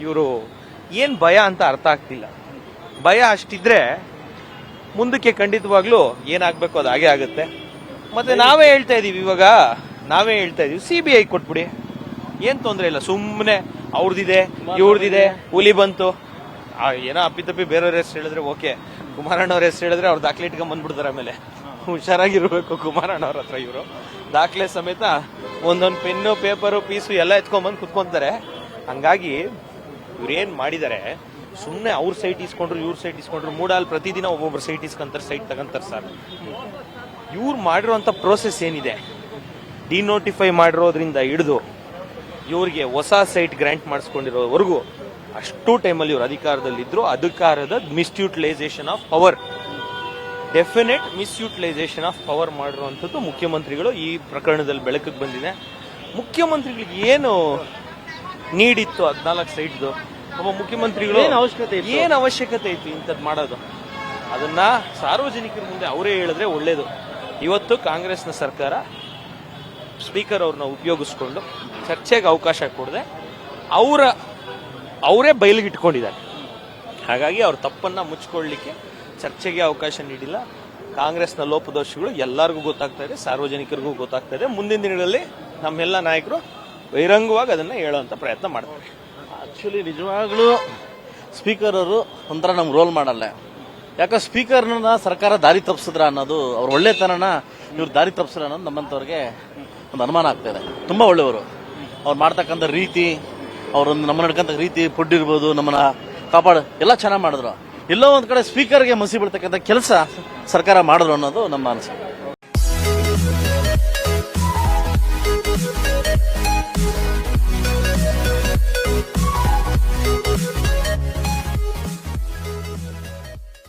ಇವರು ಏನ್ ಭಯ ಅಂತ ಅರ್ಥ ಆಗ್ತಿಲ್ಲ. ಭಯ ಅಷ್ಟಿದ್ರೆ ಮುಂದಕ್ಕೆ ಖಂಡಿತವಾಗ್ಲೂ ಏನಾಗ್ಬೇಕು ಅದು ಹಾಗೆ ಆಗುತ್ತೆ. ಮತ್ತೆ ನಾವೇ ಹೇಳ್ತಾ ಇದೀವಿ CBI ಕೊಟ್ಬಿಡಿ, ಏನ್ ತೊಂದ್ರೆ ಇಲ್ಲ. ಸುಮ್ಮನೆ ಅವ್ರದಿದೆ ಇವ್ರದಿದೆ, ಹುಲಿ ಬಂತು ಏನೋ ಅಪ್ಪಿತಪ್ಪಿ ಬೇರೆಯವ್ರ ಹೆಸರು ಹೇಳಿದ್ರೆ ಓಕೆ, ಕುಮಾರಣ್ಣವ್ರ ಹೆಸರು ಹೇಳಿದ್ರೆ ಅವ್ರು ದಾಖಲೆ ಇಟ್ಕೊಂಡ್ ಬಂದ್ಬಿಡ್ತಾರೆ. ಆಮೇಲೆ ಹುಷಾರಾಗಿರ್ಬೇಕು ಕುಮಾರಣ್ಣವ್ರ ಹತ್ರ. ಇವರು ದಾಖಲೆ ಸಮೇತ ಒಂದೊಂದು ಪೆನ್ನು ಪೇಪರು ಪೀಸು ಎಲ್ಲ ಎತ್ಕೊಂಡ್ಬಂದು ಕುತ್ಕೊಂತಾರೆ. ಹಂಗಾಗಿ ಇವ್ರೇನ್ ಮಾಡಿದ್ದಾರೆ, ಸುಮ್ಮನೆ ಅವ್ರ ಸೈಟ್ ಇಸ್ಕೊಂಡ್ರು ಇವ್ರ ಸೈಟ್ ಇಸ್ಕೊಂಡ್ರು, ಮೂಡಾಲ್ ಪ್ರತಿದಿನ ಒಬ್ಬೊಬ್ರು ಸೈಟ್ ಇಸ್ಕೊಂತಾರೆ, ಸೈಟ್ ತಗೊಂತಾರೆ ಸರ್. ಇವ್ರು ಮಾಡಿರೋಂಥ ಪ್ರೋಸೆಸ್ ಏನಿದೆ, ಡಿನೋಟಿಫೈ ಮಾಡಿರೋದ್ರಿಂದ ಹಿಡಿದು ಇವ್ರಿಗೆ ಹೊಸ ಸೈಟ್ ಗ್ರಾಂಟ್ ಮಾಡಿಸ್ಕೊಂಡಿರೋವರೆಗೂ ಅಷ್ಟು ಟೈಮಲ್ಲಿ ಇವ್ರು ಅಧಿಕಾರದಲ್ಲಿದ್ರು. ಅಧಿಕಾರದ misutilization of power, definite misutilization of power ಮಾಡಿರುವಂಥದ್ದು ಮುಖ್ಯಮಂತ್ರಿಗಳು ಈ ಪ್ರಕರಣದಲ್ಲಿ ಬೆಳಕಿಗೆ ಬಂದಿದೆ. ಮುಖ್ಯಮಂತ್ರಿಗಳಿಗೆ ಏನು ನೀಡಿತ್ತು 14 ಸೈಟ್ದು? ಒಬ್ಬ ಮುಖ್ಯಮಂತ್ರಿಗಳು ಏನ್ ಅವಶ್ಯಕತೆ ಇತ್ತು ಇಂಥದ್ದು ಮಾಡೋದು? ಅದನ್ನ ಸಾರ್ವಜನಿಕರ ಮುಂದೆ ಅವರೇ ಹೇಳಿದ್ರೆ ಒಳ್ಳೇದು. ಇವತ್ತು ಕಾಂಗ್ರೆಸ್ನ ಸರ್ಕಾರ ಸ್ಪೀಕರ್ ಅವ್ರನ್ನ ಉಪಯೋಗಿಸ್ಕೊಂಡು ಚರ್ಚೆಗೆ ಅವಕಾಶ ಕೊಡದೆ ಅವರೇ ಬಯಲಿಗಿಟ್ಕೊಂಡಿದ್ದಾರೆ. ಹಾಗಾಗಿ ಅವ್ರ ತಪ್ಪನ್ನ ಮುಚ್ಕೊಳ್ಳಿಕ್ಕೆ ಚರ್ಚೆಗೆ ಅವಕಾಶ ನೀಡಿಲ್ಲ. ಕಾಂಗ್ರೆಸ್ನ ಲೋಪದೋಷಗಳು ಎಲ್ಲರಿಗೂ ಗೊತ್ತಾಗ್ತಾ ಇದೆ, ಸಾರ್ವಜನಿಕರಿಗೂ ಗೊತ್ತಾಗ್ತಾ ಇದೆ. ಮುಂದಿನ ದಿನಗಳಲ್ಲಿ ನಮ್ಮೆಲ್ಲ ನಾಯಕರು ಬಹಿರಂಗವಾಗಿ ಅದನ್ನ ಹೇಳುವಂತ ಪ್ರಯತ್ನ ಮಾಡ್ತಾರೆ. ಆಕ್ಚುಲಿ ನಿಜವಾಗ್ಲೂ ಸ್ಪೀಕರ್ ಅವರು ಒಂಥರ ನಮ್ಗೆ ರೋಲ್ ಮಾಡಲ್ಲ. ಯಾಕೆ ಸ್ಪೀಕರ್ನ ಸರ್ಕಾರ ದಾರಿ ತಪ್ಪಿಸಿದ್ರ ಅನ್ನೋದು, ಅವ್ರ ಒಳ್ಳೆತನನ ಇವ್ರು ದಾರಿ ತಪ್ಪಿಸ್ರ ಅನ್ನೋದು ನಮ್ಮಂತವ್ರಿಗೆ ಒಂದು ಅನುಮಾನ ಆಗ್ತಾ ಇದೆ. ತುಂಬಾ ಒಳ್ಳೆಯವರು, ಅವ್ರು ಮಾಡ್ತಕ್ಕಂಥ ರೀತಿ, ಅವ್ರೊಂದು ನಮ್ಮ ನಡ್ಕಂತ ರೀತಿ, ಫುಡ್ ಇರ್ಬೋದು, ನಮ್ಮನ್ನ ಕಾಪಾಡ ಎಲ್ಲ ಚೆನ್ನಾಗಿ ಮಾಡಿದ್ರು. ಎಲ್ಲೋ ಒಂದ್ ಕಡೆ ಸ್ಪೀಕರ್ಗೆ ಮಸಿ ಬೀಳ್ತಕ್ಕಂಥ ಕೆಲಸ ಸರ್ಕಾರ ಮಾಡಿದ್ರು ಅನ್ನೋದು ನಮ್ಮ ಅನಿಸಿಕೆ.